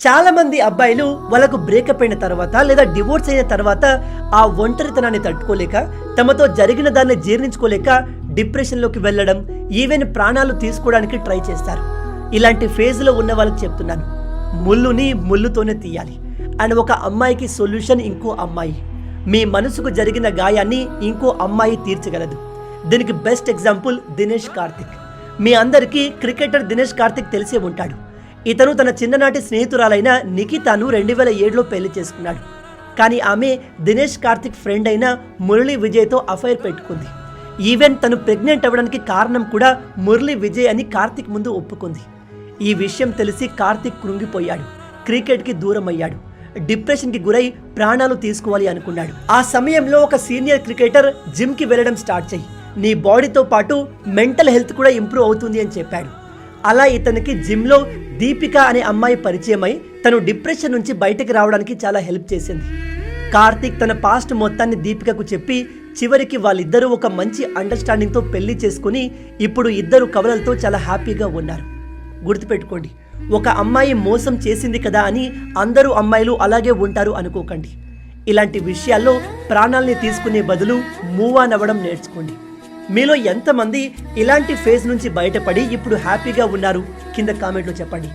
చాలా మంది అబ్బాయిలు వాళ్ళకు బ్రేకప్ అయిన తర్వాత లేదా డివోర్స్ అయిన తర్వాత ఆ ఒంటరితనాన్ని తట్టుకోలేక తమతో జరిగిన దాన్ని జీర్ణించుకోలేక డిప్రెషన్లోకి వెళ్ళడం ఈవెన్ ప్రాణాలు తీసుకోవడానికి ట్రై చేస్తారు. ఇలాంటి ఫేజ్లో ఉన్న వాళ్ళకి చెప్తున్నాను, ముళ్ళుని ముళ్ళుతోనే తీయాలి. అండ్ ఒక అమ్మాయికి సొల్యూషన్ ఇంకో అమ్మాయి. మీ మనసుకు జరిగిన గాయాన్ని ఇంకో అమ్మాయి తీర్చగలదు. దీనికి బెస్ట్ ఎగ్జాంపుల్ దినేష్ కార్తిక్. మీ అందరికీ క్రికెటర్ దినేష్ కార్తిక్ తెలిసే ఉంటాడు. ఇతను తన చిన్ననాటి స్నేహితురాలైన నిఖితాను 2007లో పెళ్లి చేసుకున్నాడు. కానీ ఆమె దినేష్ కార్తిక్ ఫ్రెండ్ అయిన మురళీ విజయ్తో అఫైర్ పెట్టుకుంది. ఈవెన్ తను ప్రెగ్నెంట్ అవ్వడానికి కారణం కూడా మురళీ విజయ్ అని కార్తిక్ ముందు ఒప్పుకుంది. ఈ విషయం తెలిసి కార్తిక్ కృంగిపోయాడు, క్రికెట్కి దూరం అయ్యాడు, డిప్రెషన్కి గురై ప్రాణాలు తీసుకోవాలి అనుకున్నాడు. ఆ సమయంలో ఒక సీనియర్ క్రికెటర్ జిమ్కి వెళ్ళడం స్టార్ట్ చేయి, నీ బాడీతో పాటు మెంటల్ హెల్త్ కూడా ఇంప్రూవ్ అవుతుంది అని చెప్పాడు. అలా ఇతనికి జిమ్లో దీపిక అనే అమ్మాయి పరిచయమై తను డిప్రెషన్ నుంచి బయటకు రావడానికి చాలా హెల్ప్ చేసింది. కార్తిక్ తన పాస్ట్ మొత్తాన్ని దీపికకు చెప్పి చివరికి వాళ్ళిద్దరూ ఒక మంచి అండర్స్టాండింగ్తో పెళ్లి చేసుకుని ఇప్పుడు ఇద్దరు కవలలతో చాలా హ్యాపీగా ఉన్నారు. గుర్తుపెట్టుకోండి, ఒక అమ్మాయి మోసం చేసింది కదా అని అందరూ అమ్మాయిలు అలాగే ఉంటారు అనుకోకండి. ఇలాంటి విషయాల్లో ప్రాణాల్ని తీసుకునే బదులు మూవ్ ఆన్ అవ్వడం నేర్చుకోండి. మీలో ఎంతమంది ఇలాంటి ఫేజ్ నుంచి బయటపడి ఇప్పుడు హ్యాపీగా ఉన్నారు కింద కామెంట్లో చెప్పండి.